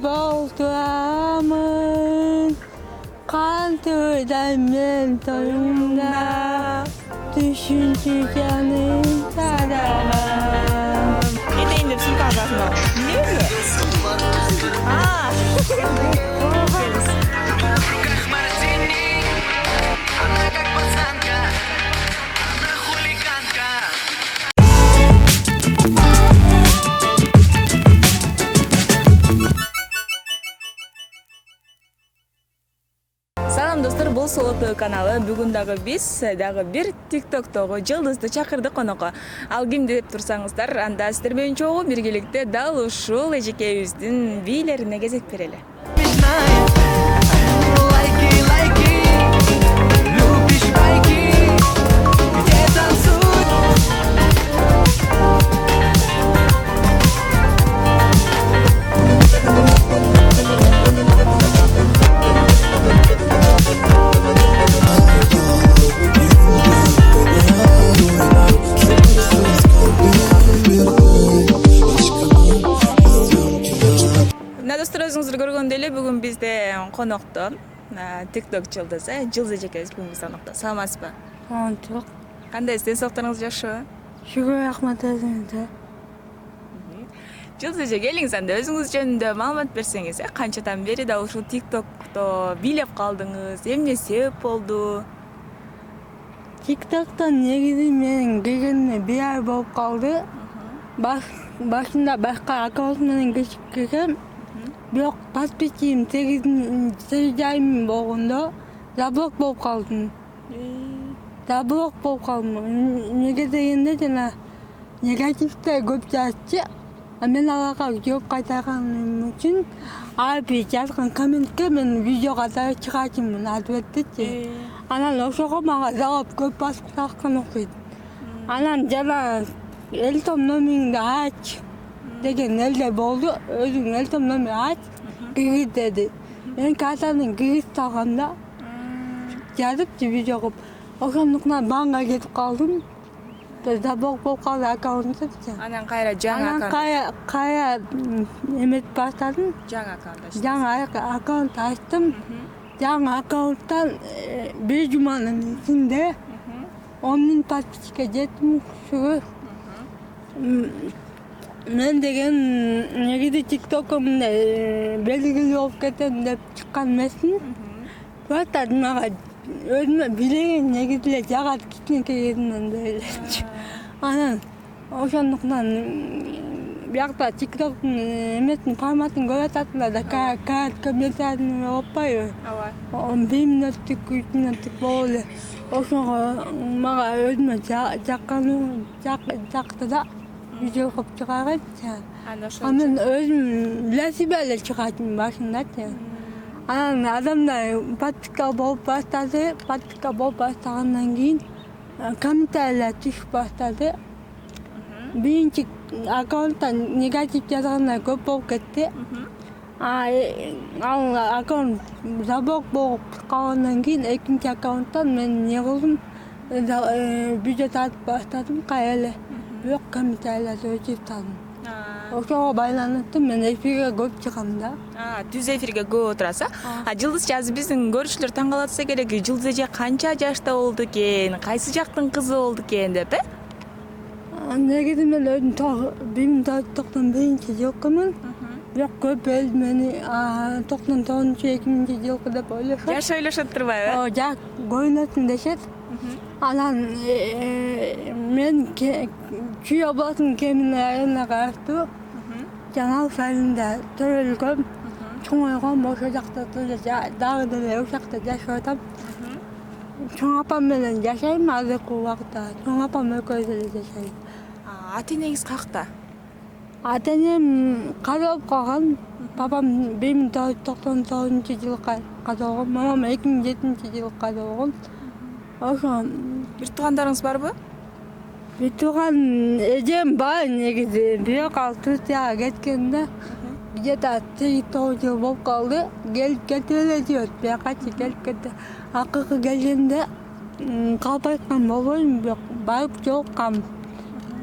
bolduramın Kaldırdan men toyumda Düşünce canım saramam. Yeteğin de bizim kahvaltına. Ne mi? Aa. Салам достор, бул Солото каналы. Бүгүн дагы биз дагы бир TikTok'тогу жылдызды чакырдык конокко. Ал ким деп турсаңыздар, анда сиздер менен чогуу биргеликте дал ушул эжекебиздин бийлерине кезек берели. Достор, өзүңүздөр көргөндөй эле бүгүн бизде конокто TikTok жылдызы Жылдыз эжекебиз бүгүн бизде конокто. Саламатсызбы? Çok Кандайсыз, денсаулыктарыңыз жакшыбы? şükür rahmet özünüze. Жылдыз эжеке, келиңиз анда өзүңүз жөнүндө маалымат берсеңиз, канчадан бери да ушул TikTok'то бийлеп калдыңыз, эмне себеп болду? TikTok'tan негизи менин киргениме 1 ay болуп калды. Başında başka akkaunт менен киргем. Бирок подписчигим 8 айым болгондо заблок болуп калдым. Заблок болуп калдым. Неге дегенде жана негативте көп жазчы. Мен аларга жооп кайтарганым үчүн бир жазган комментке мен видеого да чыгачымын адветтечи. Анан ошого мага жаап көп басып таккан окшойт. Анан жана элтом номериңди ач деген элде болду. Өзүң элтом номер ач киргиз деди. Мен картаны киргиз салганда жазыпчы видео кылып. Ошондуктан банга кетип калдым. Заблок болуп калды аккаунтумчу. Анан кайра жаңы аккаунт. Кайра эмет баштадым. Жаңы аккаунт ачтыңыз. Жаңы аккаунт ачтым. Жаңы аккаунттан бир жуманын ичинде 10.000 подписчикке жеттим. Шүгүр. Мен деген негизи TikTok'умда белгилүү болуп кетем деп чыккан эмесмин. Просто мага өзүмө билеген негизи эле жагат кичинекей кезимден бери. Анан ошондуктан биякта TikTok'тун эмесин форматын көрүп атасыңдар да комментарийни окупайбы? Ооба. 1 мүнөттүк, 3 мүнөттүк болуп эле. Ошого мага өзүмө жакты да видео кылып чыгарганчы. Анан өзүм билесизби эле чыгачмын башындачы. Анан адамдар подписка болуп баштагандан кийин комментарийлер түшүп баштады. Биринчи аккаунттан негатив жазгандар көп болуп кетти. Ал аккаунт заблок болуп калгандан кийин экинчи аккаунттан мен не кылдым? Видео тартып баштадым кайра эле. Бирок комментарийлерди өчүрүп салдым. Ошого байланыштуу мен эфирге көп чыгам да. Түз эфирге көп отурасыз. Жылдыз жазы биздин көрүүчүлөр таң калатса керек. Жылдыз эже канча жашта болду экен, кайсы жактын кызы болду экен деп, Негизи мен өзүм 1991-жылкымын. Бирок көп эл мени 99-2000-жылкы деп ойлошот. жаш ойлошот турбайбы? Жак көйнөсүн дешет. Анан мен Чүй областынын Кемин районуна караштуу Жаңал шаарында төрөлгөм, чоңойгом, ошол жакта дагы деле ошол жакта жашап атам. Чоң апам менен жашайм азыркы убакытта. Чоң апам экөөбүз эле жашайбыз. Ата-энеңиз какта? Ата-энем каза болуп калган. Папам 1999-жылы каза болгон, мамам 2007-жылы каза болгон. Ошо Бир туугандарыңыз барбы? бир тууган эжем бар негизи. Бирок ал Турцияга кеткенде где-то 3-9 жыл болуп калды. Келип кетип эле жүрөт. Биякачы келип кетти. Акыркы келгенде калп айткан болбойм, бирок барып жолуккам.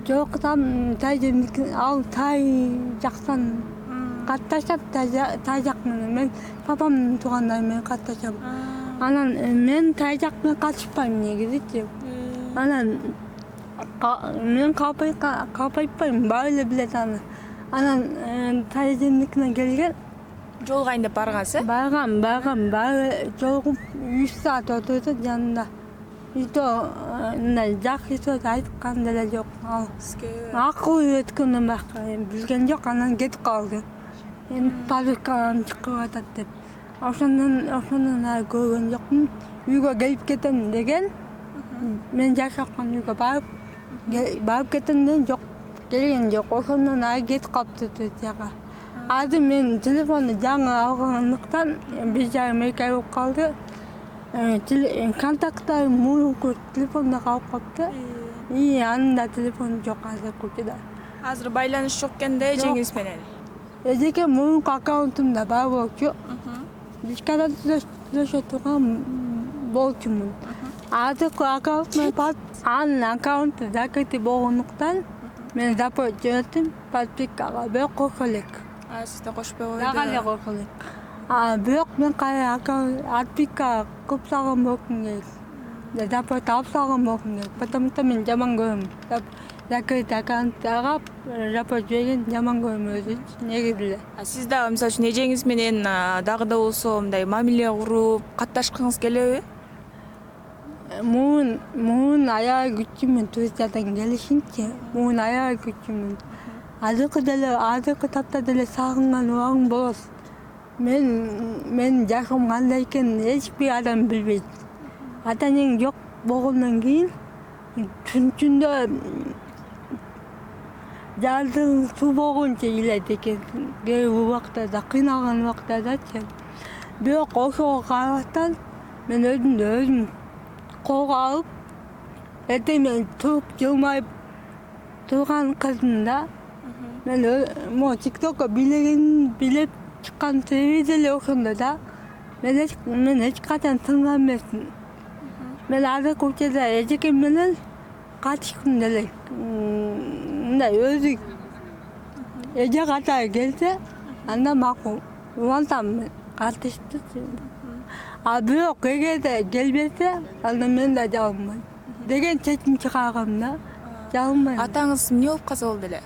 Жолуксам ал тай жактан катташат тайжак менен. Мен папамдын туугандары менен катташам. Анан мен тайжак менен катышпайм негизичи. Анан мен калпайтпайм, баары эле билет аны. Анан тайжендикине келген. Жолго айдап баргансыз? Баргам, баары жолугуп 3 саат отурду жанында. Үйдө мындай жакшы сөз айткан деле жок. Ал акыл өткөндөн башка билген жок, анан кетип калды. Эми фабрикадан чыгып атат деп. Ошондон ары көргөн жокмун. Үйгө келип кетем деген. Мен жашакан үйгө барып кетем деген жок. Келген жок. Ошондон ары кетип калыптыр жага. Азыр мен телефонду жаңы алгандыктан 1,5-2 ай болуп калды. Контакттар мурунку телефонда калып калыптыр. И анын да телефону жок азыр учурда. Азыр байланыш жок экен да эжеңиз менен. Эжеке мурунку аккаунтумда бар болчу. Бишкада сүйлөшө турган болчумун. Азыркы аккаунтум анын аккаунту закрытый болгондуктан мен запрет жөнөттүм подпискага, бирок кошо элек. Сизде кошпой койду. Дагы эле кошо элек. Бирок мен кайра подписка кылып салган болсом керек. Запрет алып салган болсом керек. Потому что мен жаман көрөм. Закрытый аккаунттарга запрет берген жаман көрөм өзүчү, негизи эле. Сиз дагы мисалы үчүн эжеңиз менен дагы да болсо мындай мамиле куруп, катташкыңыз келеби? Муун аял күчүмүн Турциядан келишинчи. Муун аял күчүмүн. Азыркы тапта деле сагынган убагым болот. Мен жашоом кандай экенин эч бир адам билбейт. Ата энең жок болгондон кийин түнчүндө жаздын суу болгончо илет экенсиң. Кээ убактарда кыйналган убактардачы. Бирок ошого карабастан мен өзүм колго алып, эртең мен туруп жылмайып турган кыздым да. Мен могу ТикТокко билеп чыккан телевизор эле ошондо да. Мен эч качан тыңган эмесмин. Мен азыркы учурда эжекем менен катышкым деле. Мындай өзү эже катары келсе, анда макул. Улантам мен катышты. Бирок эгерде келбесе, анда мен да жалынбайм деген чечим чыгаргам да. Жалынбайм. Атаңыз эмне болуп каза болду эле?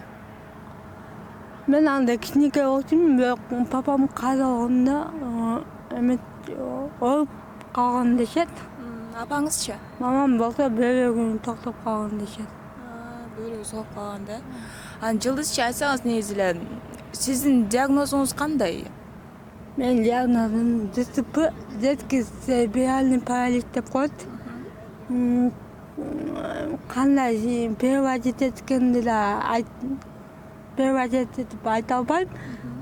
Мен анда кичинекей болчумун, бирок папам каза болгондо ооруп калган дешет. Апаңызчы? Мамам болсо бөбөгүн токтоп калган дешет. Бөбөгү согуп калган да. Жылдызчы айтсаңыз негизи эле сиздин диагнозуңуз кандай? Мен диагнозум ДЦП, детский церебральный паралич деп коет. Кандай переводить эткенди да деп айта албайм.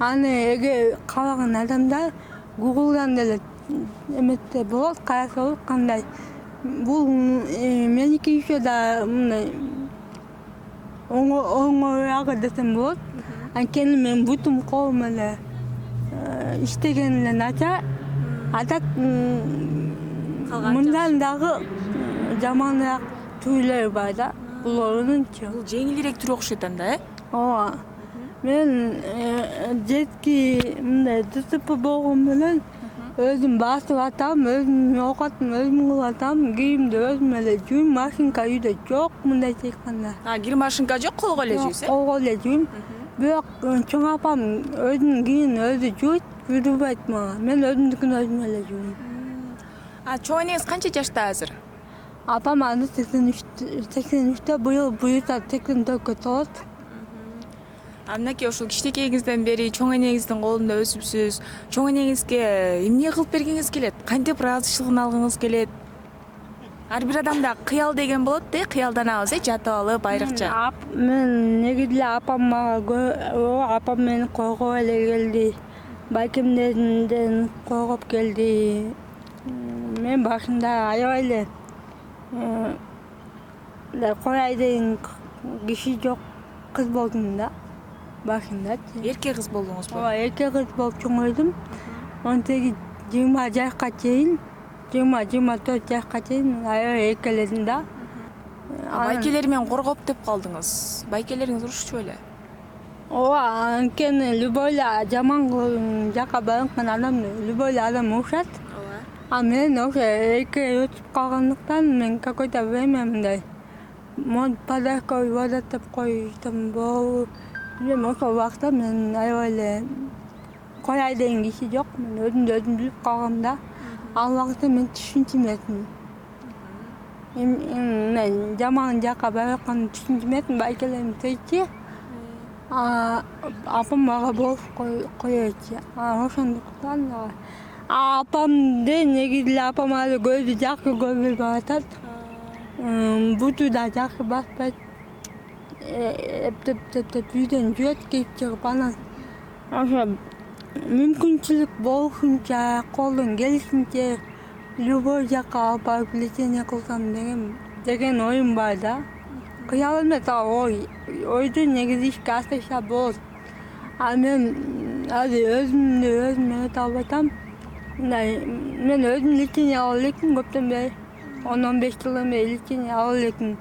Аны эгер каалаган адамдар Google'дан деле эмете болот, караса болот кандай. Бул меники еще да мындай оңоюрак десем болот. Анткени мен бутум колум эле иштеген эле начар. Атат мындан дагы жаманыраак түрлөр бар да. Булорунчу. Бул жеңилирээк түрү окшойт анда, Ооба. Мен жетки мындай ДЦП болгон менен өзүм басып атам, өзүм окутам, өзүм кылып атам, кийимди өзүм эле жуйм, машинка үйдө жок, мындай айтканда. Кир машинка жок, колго эле жуйсуз? Колго эле жуйм. Бирок чоң апам өзүнүн кийимин өзү жуйт, жуурбайт мага. Мен өзүмдүкүн өзүм эле жуйм. Чоң энеңиз канча жашта азыр? Апам азыр 83-тө, быйыл буюрса 84-кө толот. Мынакей ушул кичинекейиңизден бери чоң энеңиздин колунда өсүпсүз. Чоң энеңизге эмне кылып бергиңиз келет? Кантип ыраазычылыгын алгыңыз келет? Ар бир адамда кыял деген болот да, кыялданабыз, жатып алып айрыкча. Мен негизи апам мага апам мени койгоп эле келди. Байкемдерден койгоп келди. Мен башында аябай эле кояй деген киши жок кыз болдум да. Башында. Эркек кыз болдуңузбу? Ооба, эркек кыз болуп чоңойдум. 18-20 жашка чейин, 20-24 жашка чейин аябай эркеледим да. Байкелер менен коргоп деп калдыңыз. Байкелериңиз урушчу беле? ооба анткени любой эле жаман жакка барган адам любой эле адам урушат. ооба. А мен уже 2 ай өтүп калгандыктан мен какой-то время мындай может подарка убадат деп коюштум болобу билбейм. Ошол убакта мен аябай эле кояй деген киши жок. Мен өзүмдү өзүм билип калгам да. Ал убакта мен түшүнчү эмесмин. Мен жаман жакка баратканын түшүнчү эмесмин. Байкелем тейчи. Апам мага болуп коёчу. Ошондуктан апамды негизи эле апам али көздү жакшы көрбөй баратат. Буту да жакшы баспайт. Эптеп үйдөн жүрөт кийип чыгып анан ошо мүмкүнчүлүк болушунча колдон келишинче любой жакка алып барып лечение кылсам деген оюм бар да. Кыял эмес ал ойду негизи ишке ашырса болот. А мен азыр өзүмдү өзүм эмете албай атам. Мындай мен өзүм лечение ала элекмин көптөн бери. 10-15 жылдан бери лечение ала элекмин.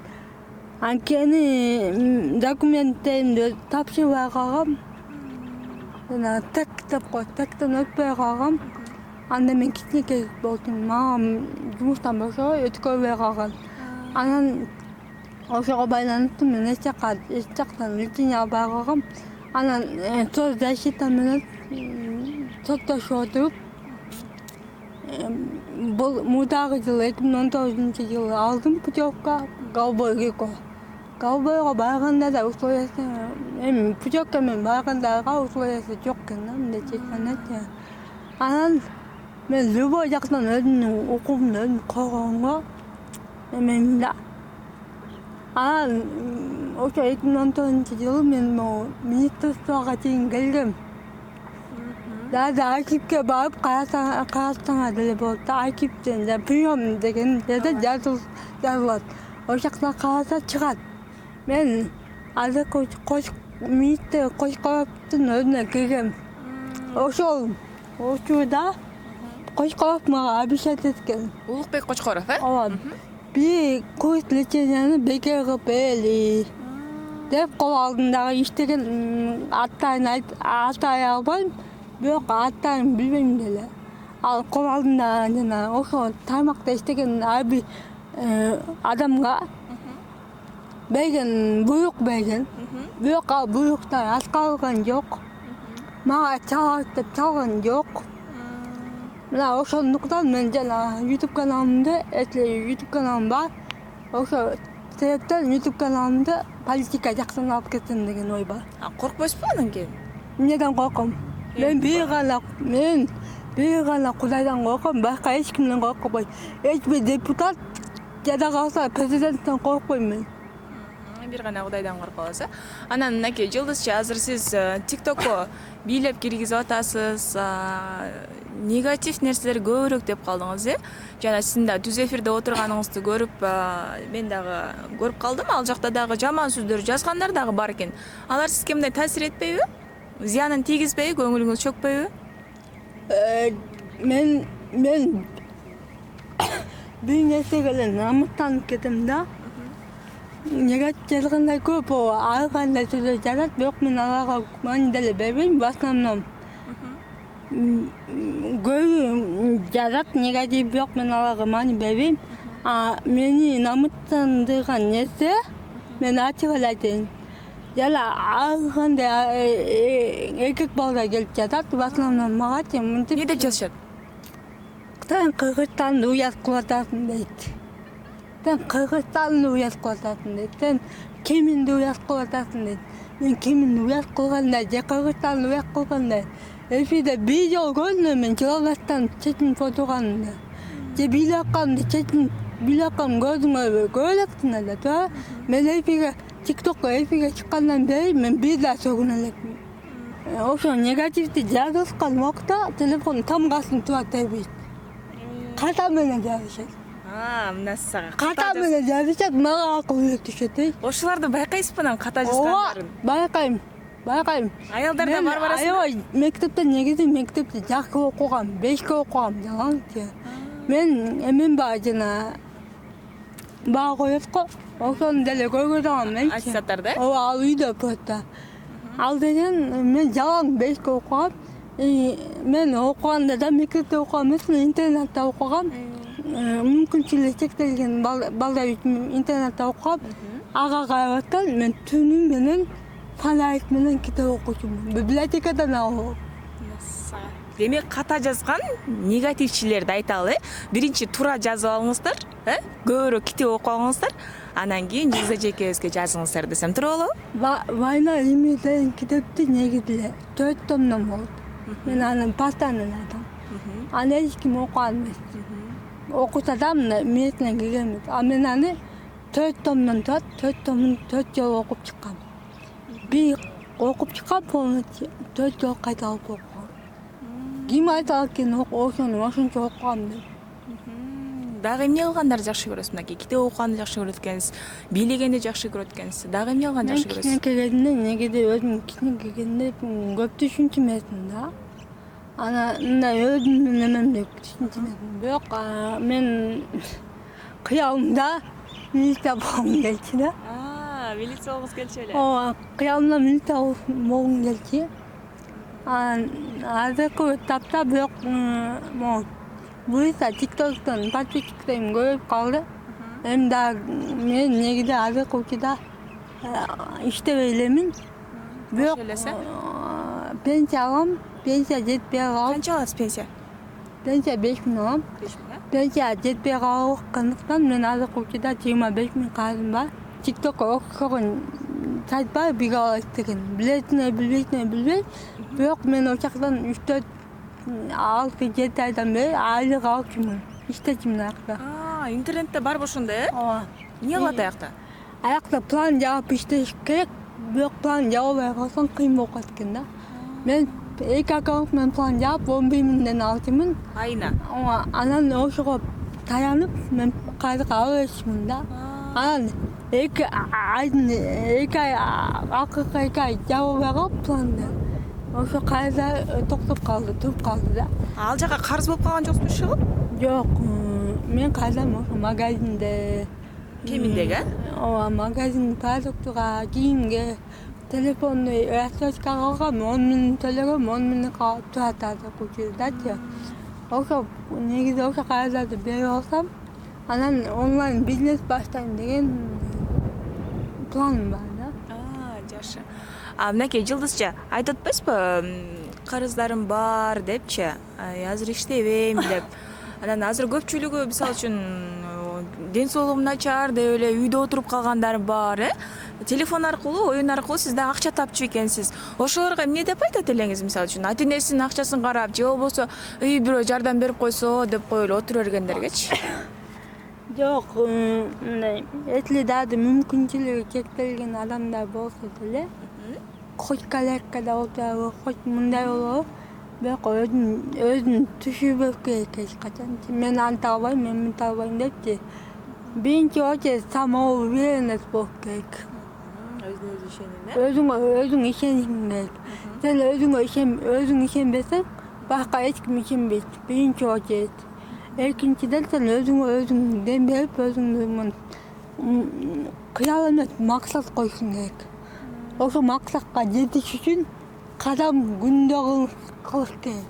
Анткени документтеримди тапшырбай калгам. Жана так деп коет, тактан өтпөй калгам. Анда мен кичинекей болчумун. Мага жумуштан бошобой өткөрбөй калган. Анан ошого байланыштуу мен эч жактан лечение албай калгам. Анан соцзащита менен соттошуп отуруп бул мурдагы жылы 2019-жылы алдым путевка Галбой Реко. Галбойго барганда да условиясы эми путевка менен баргандарга условиясы жок экен да, мындай чечкенде. Анан мен любой жактан өзүмдүн укугумду өзүм коргогонго эмеймин да. Анан ошо 2019-жылы мен могу министрлствого чейин келгем. Даже архивке барып карасаңар деле болот да. Архивден прием деген жерде жазылат. Ошол жакта караса чыгат. Мен азыр министр Кошкоровдун өзүнө киргем. Ошол учурда Кошкоров мага обещать эткен. Улукбек Кочкоров, Ооба. Bir kurs леченияны бекер кылып берели деп кол алдындагы иштеген аттай албайм. Бирок аттарын билбейм деле. Ал кол алдында жана ошо тармакта иштеген ар бир адамга берген буйрук берген. Бирок ал буйруктар аткарылган жок. Мага чалат деп чалган жок. Мына ошондуктан мен жана YouTube каналымды, YouTube каналым бар. Ошо себептен YouTube каналымды политика жактан алып кетсем деген ой бар. Коркпойсузбу андан кийин? Эмнеден корком? Мен бир гана Кудайдан корком, башка эч кимден коркпойм. Эч бир депутат жада калса президенттен коркпойм мен. Бир гана Кудайдан коркобуз. Анан мынакей Жылдызча, азыр сиз TikTokко бийлеп киргизип атасыз. Негатив нерселер көбүрөөк деп калдыңыз, Жана сиздин да түз эфирде отурганыңызды көрүп, мен дагы көрүп калдым. Ал жакта дагы жаман сөздөр жазгандар дагы бар экен. Алар сизге мындай таасир этпейби? Зыянын тийгизбейби, көңүлүңүз чөкпөйбү? Мен бир нерсеге эле намыстанып кетем да. Негатив жазгандар көп, ар кандай сөздөр жазат, бирок мен аларга маани деле бербейм. В основном көбү жазат негатив, бирок мен аларга маани бербейм. Мени намыттандырган нерсе, мен ачык эле айтайын. Жана ар кандай эркек балдар келип жатат, в основном магачы мынтип. Не деп жазышат? Сен Кыргызстанды уят кылып атасың дейт. Сен Кыргызстанды уят кылып атасың дейт. Сен Кеминди уят кылып атасың дейт. Мен Кеминди уят кылгандай, же Кыргызстанды уят кылгандай. Эфирде бир жол көрдүм мен Чылаластан чечинип отурганымды. Же бийлакканды чечинип бийлаккан көрдүңөрбү? Көрө элексиңер да, туура? Мен эфирге TikTokко эфирге чыккандан бери мен бир да сөгүнө элекмин. Ошо негативди жазышкан убакта телефон тамгасын тура тербейт. Ката менен жазышат. Мына сага. Ката менен жазышат, мага акыл үйрөк түшөт. Ошоларды байкайсызбы анан ката жазгандарын? Байкайм. Аялдар да бар барасың. Аябай мектепте негизи мектепти жакшы окугам, 5 окугам жалаңчы. Мен эмем бар жана баа коет го. Ошону деле көргөзөм мен. Аттестаттар да? Ооба, ал үйдө просто. Ал деген мен жалаң 5-ке окугам. Мен окуганда да мектепте окугам эмес, интернатта окугам. Мүмкүнчүлүгү чектелген балдар үчүн интернатта окугам. Ага карап аткан мен түнү менен фонарик менен китеп окуучумун. Библиотекадан алып. Демек ката жазган негативчилерди айталы. Биринчи туура жазып алыңыздар, көбүрөөк китеп окуп алыңыздар. Анан кийин Жылдыз эжекебизге жазыңыздар десем туура болобу? Вайна эми деген китепти негизи 4 томдон болот. Мен аны постоянно айтам. Аны эч ким окуган эмес. Окуса да миңесине кирген эмес. А мен аны 4 томдон турат, 4 томун 4 жолу окуп чыккам. Бир окуп чыккам, полностью 4 жолу кайта окугам. Ким айтат экен ошончо окугам деп. Дагы эмне кылгандарды жакшы көрөсүз? Мынакей китеп окуганды жакшы көрөт экенсиз, бийлегенди жакшы көрөт экенсиз. Дагы эмне кылганды жакшы көрөсүз? Мен кичинекей негизи өзүм кичинекей кезинде көп түшүнчү эмесмин да. Мындай өзүмдүн немем деп түшүнчү эмесмин. Бирок мен кыялымда милиция болгум келчү да. Милиция болгуңуз келчү эле. Ооба, кыялымда милиция болгум келчү. Азыркы этапта бирок могу буюрса TikTok'тон подписчиктерим көбөйүп калды. Эми дагы мен негизи азыркы учурда иштебей элемин. Бирок пенсия алам, пенсия жетпей калып. Канча аласыз пенсия? Пенсия 5000 алам. 5000, Пенсия жетпей калгандыктан мен азыркы учурда 25.000 карызым бар. TikTok'ко окшогон сайт бар, Бигабайт деген. Билесине билбей. Бирок мен ошоктон 3-4 6-7 айдан бери айлык алчумун. Иштечимин аякта. Интернетте бар ошондо, Ооба. Эмне кылат аякта? Аякта план жаап иштеш керек. Бирок план жаабай калсаң кыйын болуп калат экен да. Мен 2 аккаунт менен план жаап 11.000ден алчумун. Айына. Ооба. Анан ошого таянып мен кайры алышмын да. Анан 2 ай акыркы 2 ай жаабай калып планды. Ошо кайда токтоп калды, туруп калды да. Ал жака карыз болуп калган жоксузбу чыгып? Жок, мен кайдам ошо магазинде. Кеминдеги? Ооба, магазин продуктуга, кийимге, телефонду рассрочкага алгам, 10.000 төлөгөм, 10.000 калып турат азыркы учурдачы. Ошо негизи ошо карыздарды берип алсам, анан онлайн бизнес баштайм деген планым бар да. Жакшы. Мынакей Жылдызча, айтып атпайсызбы, карыздарым бар депчи, азыр иштебейм деп. Анан азыр көпчүлүгү мисалы үчүн ден соолугум начар деп эле үйдө отуруп калгандар бар, телефон аркылуу, оюн аркылуу сиз да акча тапчу экенсиз. Ошолорго эмне деп айтат элеңиз, мисалы үчүн ата-энесинин акчасын карап, же болбосо бирөө жардам берип койсо деп коюп эле отура бергендергечи? Жок, мындай эсли дагы мүмкүнчүлүгү чектелген адамдар болсо деле, хоть колеккада отурабы, хоть мындай болобу, бирок өзүн түшүрбөк керек эч качан. Мен анта албайм, мен мынта албайм депчи. Биринчи очередь самоуверенность болуп керек. Өзүңө ишенишиң керек. Сен өзүңө ишенбесең, башка эч ким ишенбейт. Биринчи очередь. Экинчиден сен өзүң дем берип, өзүңдү кыял эмес максат коюшуң керек. Ошо максатка жетиш үчүн кадам күндө кылыш керек.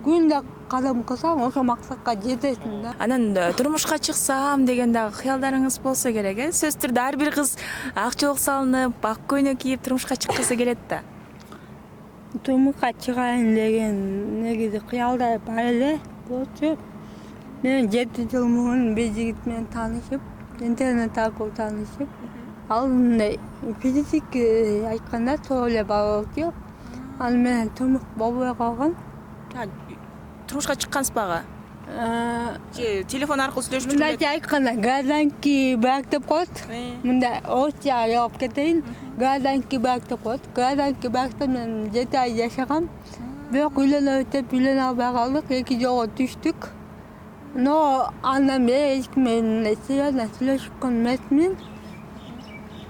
Күндө кадам кылсаң, ошо максатка жетесиң да. Анан турмушка чыксам деген дагы кыялдарыңыз болсо керек, Сөзсүз түрдө ар бир кыз ак жоолук салынып, ак көйнөк кийип турмушка чыккысы келет да. Турмушка чыгайын деген негизи кыялдар бар эле. Болчу. Мен 7 жыл мурун бир жигит менен таанышып, интернет аркылуу таанышып, ал мындай физически айтканда сол эле бала болчу. Ал менен турмуш болбой калган. Турмушка чыккансызбы ага? Же телефон аркылуу сүйлөшүп Мындай айтканда гражданский брак деп коет. Мындай орусча жаап кетейин. Гражданский брак деп коет. Гражданский бракта мен 7 ай жашагам. Бирок үйлөнөбүз деп үйлөнө албай калдык. 2 жолго түштүк. Но андан бери эч ким менен серьезно сүйлөшкөн эмесмин.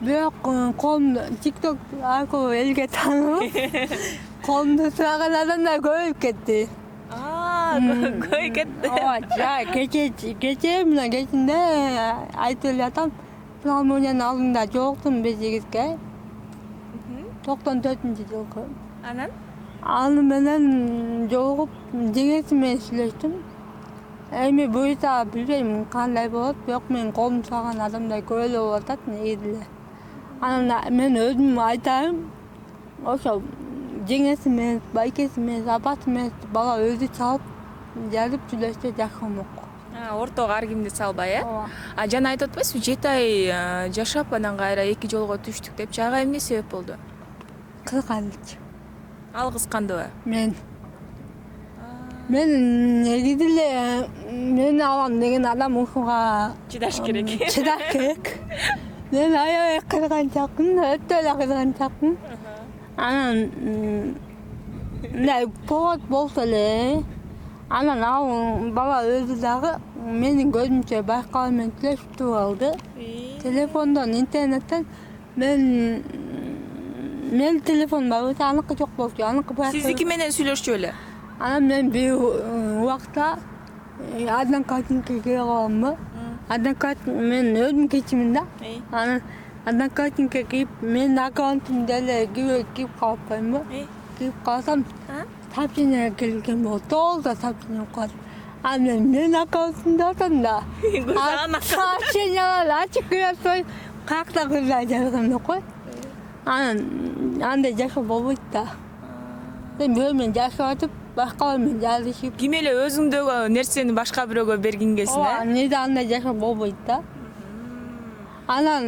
Бирок колумда TikTok аркылуу элге таанылып, колумду сураган адамдар көбөйүп кетти. Көбөйүп кетти. Ооба, кечинде айтып эле атам, филармониянын алдында жолуктум бир жигитке. 94-жылкы. Анан Аны менен жолугуп жеңеси менен сүйлөштүм. Эми буюрса билбейм кандай болот, бирок мен колум саган адамдай көп эле болуп атат негизи эле. Анан мен өзүм айтайын, ошо жеңеси менен, байкеси менен, апасы менен бала өзү чалып, жазып сүйлөшсө жакшы болмок. ортого ар кимди салбай, э? Ооба. Жана айтып атпайсызбы, 7 ай жашап анан кайра эки жолго түштүк депчи. Ага эмне себеп болду? Кызганычы. Ал кыскандыбы? Мен негизи эле мени алам деген адам ушуга Чыдаш керек. чыдаш керек. Мен аябай кызганчакмын, өтө эле кызганчакмын. Анан мындай повод болсо эле, анан ал бала өзү дагы менин көзүмчө байкалуу менен сүйлөшүп алды. Телефондон, интернеттен мен телефонум бар болчу, аныкы жок болчу. Аныкы Сиздики менен сүйлөшчү эле. Анан мен бир убакта одноклассникке кире каламбы. Одноклассник мен өзүм кичимин да. Анан одноклассникке кирип, менин аккаунтумду деле кирип калып коюмбу. Кирип калсам, сообщение келген болот. Толугу сообщение калат. Анан менин аккаунтумду атам да. Сообщенияларды ачып кире атпай, каякта кыздар жазган деп кой. Анан андай жашоо болбойт да. Мен бирөө менен жашап атып, башкалар менен жазышып. Ким эле өзүңдөгү нерсени башка бирөөгө бергингесиң, э? Эмнеде андай жашоо болбойт да. Анан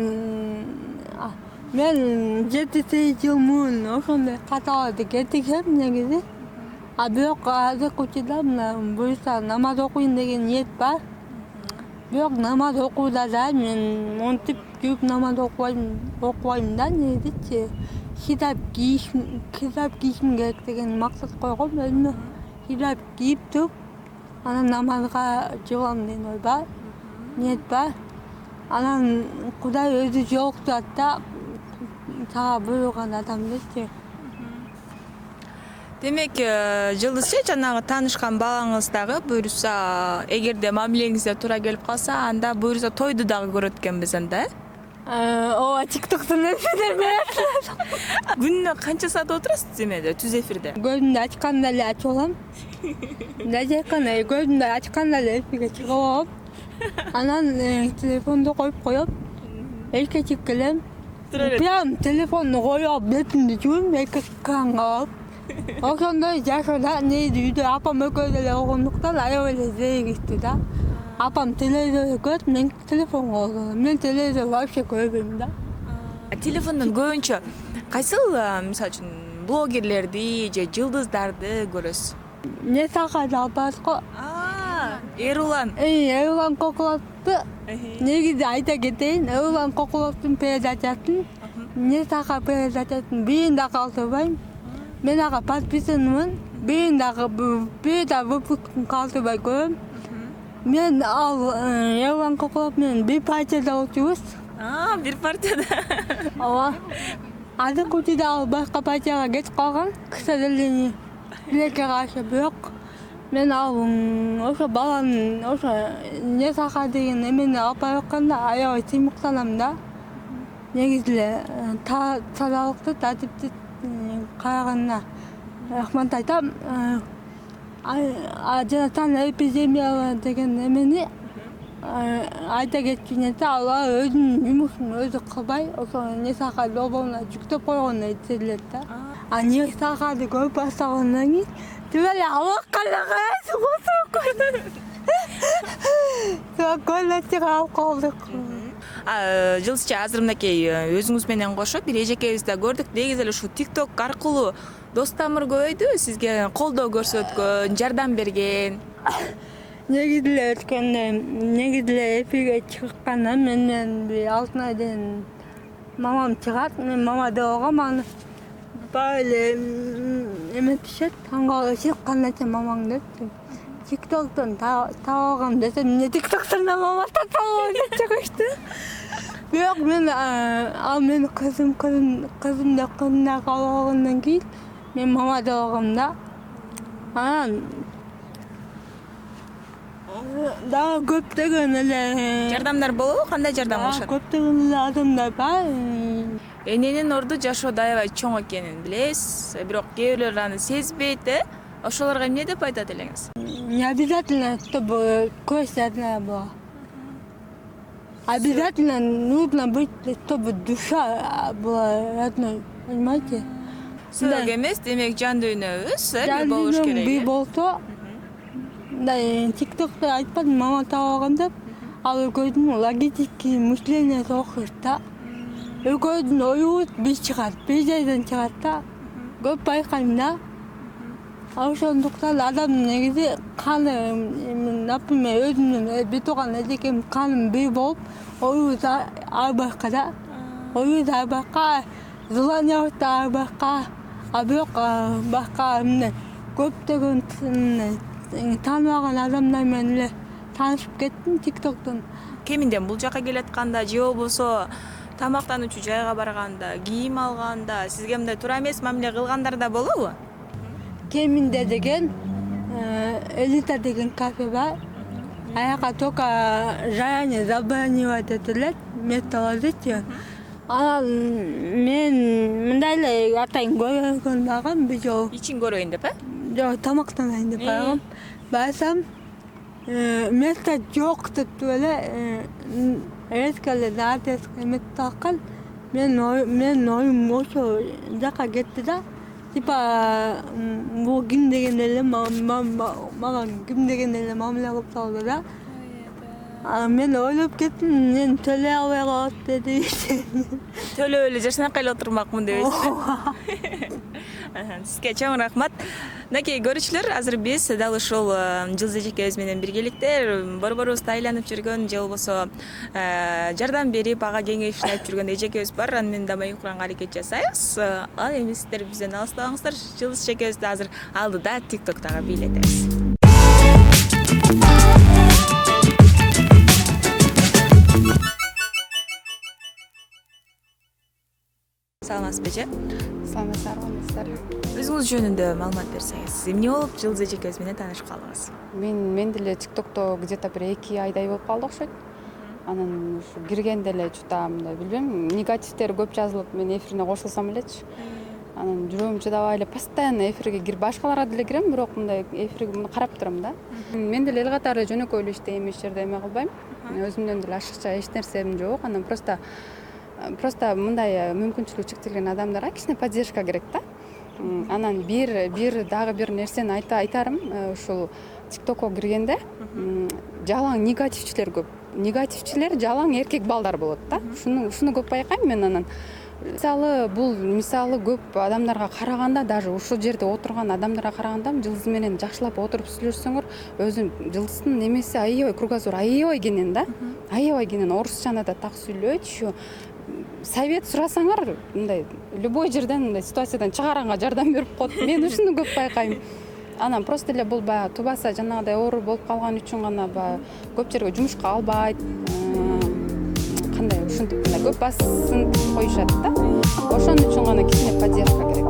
мен 7-8 жыл мурун ошондой каталарды кетирсем негизи. Бирок азыркы учурда мына буюрса намаз окуйн деген ниет бар. Бирок намаз окууда да мен монтип жүрүп намаз окубайм да негизичи. Хиджаб кийишим керек деген максат койгом өзүмө. Хиджаб кийип туруп, анан намазга чыгам деген ой бар, ниет бар. Анан Кудай өзү жолуктурат да сага буйруган адамдычы. Демек, Жылдызчы, жанагы таанышкан балаңыз дагы буюрса, эгерде мамилеңизде туура келип калса, анда буюрса тойду дагы көрөт экенбиз анда, э? Ооба, TikToктун эфирде. Күнүнө канча саат отурасыз эмеде, түз эфирде? Көзүмдү ачканда эле ачып алам. Көзүмдү ачканда эле эфирге чыгып алам. Анан телефонду коюп коём. Эшикке чыгып келем. Прям телефонду коюп алып, бетимди жууйм, экранга алып. Ошондой жашоодо негизи үйдө апам экөөбүз эле болгондуктан аябай эле зеригиштүү да. Апам телевизор көрөт, мен телефонго колдоном. Мен телевизор вообще көрбөйм да. Телефондон көбүнчө кайсыл, мисалы үчүн, блогерлерди же жылдыздарды көрөсүз? Не сакады алып баратко? Эрулан. Эрулан Кокуловду негизи айта кетейин. Эрулан Кокуловдун передачасын, не сака передачасын бирин да калтырбайм. Мен ага подписанмын. Бир да выпускун калтырбай көрөм. Мен ал Эрулан Кокулов менен бир партияда отурбуз. Бир партияда. Ооба. Азыркы учурда ал башка партияга кетип калган. К сожалению, тилекке каршы, бирок мен ал ошо баланын ошо не сака деген эмени алып барып атканда аябай сыймыктанам да. Негизи эле тазалыкты, тартипти караганына рахмат айтам. Жана сан эпидемия деген эмени айта кетчү нерсе, алар өзүнүн жумушун өзү кылбай, ошо не сака долбооруна жүктөп койгондой сезилет да. Не сакады көрүп баштагандан кийин тип эле алакалага сугусуп койдум. Көңүл чыгып калдык. Жылдызчы, азыр мынакей өзүңүз менен кошо бир эжекебизди да көрдүк. Негизи эле ушу TikTok аркылуу дос тамыр көбөйдү, сизге колдоо көрсөткөн, жардам берген. Негизи эле өткөндө, негизи эле эфирге чыкканда менен бир алтын айдан мамам чыгат. Мен мама деп койгом, аны баары эле эметишет, таң калышат, кандайча мамаң деп. TikToктон таап алгам десем, эмне TikTоктон да мама тапалбайм деп чыгышты. Бирок мен ал менин кызым деп кабыл алгандан кийин мен мама деп койгом да. Анан дагы көптөгөн эле Жардамдар болобу? Кандай жардам кылышат? Көптөгөн эле адамдар бар. эненин орду жашоодо аябай чоң экенин билебиз, бирок кээ бирлер аны сезбейт, ошолорго эмне деп айтат элеңиз? Не обязательно, чтобы кость одна была. Обязательно нужно быть, чтобы душа была одной, понимаете? Сөөк эмес, демек жан дүйнөбүз болуш керек. Бир болсо, да, тиктокто айтпадым, мама таап алган деп, ал экөөдүн логический мышление окуйт да. Экөөдүн ою бир чыгат, бир жайдан чыгат да. Көп байкайм да. Ошондуктан адам негизи каны, например, өзүмдүн бир тууган эжекем каным бир болуп, ою да ар бака да. Ою да ар бака, желание да ар бака. А бирок бака эмне көптөгөн тааныбаган адамдар менен эле таанышып кеттим тиктоктон. Кеминден бул жака келатканда же болбосо тамактануучу жайга барганда, кийим алганда сизге мындай туура эмес мамиле кылгандар да болобу? Кеминде деген элита деген кафе бар. Аяка только заранее забронировать этилет, место ложите. Анан мен мындай эле атайын көргөн багам бир жолу. Ичин көрөйүн деп, Жок, тамактанайын деп баргам. Барсам место жок деп эле резко эле адрес эметип алган. Мен оюм ошо жака кетти да. Типа бул ким деген эле мага ким деген эле мамиле кылып салды да. Мен ойлоп кеттим, мен төлөй албай калат деди. Төлөп эле жашнакай эле отурмакмын дебейсизби? Сизге чоң рахмат. Мынакей көрүүчүлөр, азыр биз дал ушул Жылдыз эжекебиз менен биргеликте борборубузда айланып жүргөн же болбосо жардам берип, ага кеңеш айтып жүргөн эжекебиз бар. Аны менен да маек курганга аракет жасайбыз. Ал эми сиздер бизден алыстабаңыздар. Жылдыз эжекебизди азыр алдыда TikToктогу бийлетебиз. Саламатсызбы эже? Саламатсыздар. Өзүңүз жөнүндө маалымат берсеңиз, эмне болуп Жылдыз эжекебиз менен таанышып калдыңыз? Мен деле TikTokто где-то бир 2 айдай болуп калды окшойт. Анан ушу киргенде эле чута мындай билбейм, негативтер көп жазылып, мен эфирине кошулсам элечи. Анан жүрөгүм чыдабай эле постоянно эфирге кирип, башкаларга деле кирем, бирок мындай эфирге муну карап турам да. Мен деле эл катары жөнөкөй эле иштейм, эч жерде эме кылбайм. Өзүмдөн деле ашыкча эч нерсем жок. Анан просто мындай мүмкүнчүлүгү чектелген адамдарга кичине поддержка керек да. Анан дагы бир нерсени айтарым, ушул TikTokко киргенде жалаң негативчилер көп. Негативчилер жалаң эркек балдар болот да. Ушуну көп байкайм мен. Анан мисалы көп адамдарга караганда, даже ушул жерде отурган адамдарга караганда Жылдыз менен жакшылап отуруп сүйлөшсөңөр, өзү Жылдыздын немеси аябай кругозор аябай кенен да. Аябай кенен орусчаны да так сүйлөйт. Ушу совет сурасаңар, мындай любой жерден мындай ситуациядан чыгаранга жардам берип коет. Мен ушуну көп байкайм. Анан просто эле бул баягы тубаса жанагыдай оор болуп калган үчүн гана көп жерге жумушка албайт. Кандай ушинтип мындай көп басын коюшат да. Ошон үчүн гана кичине поддержка керек.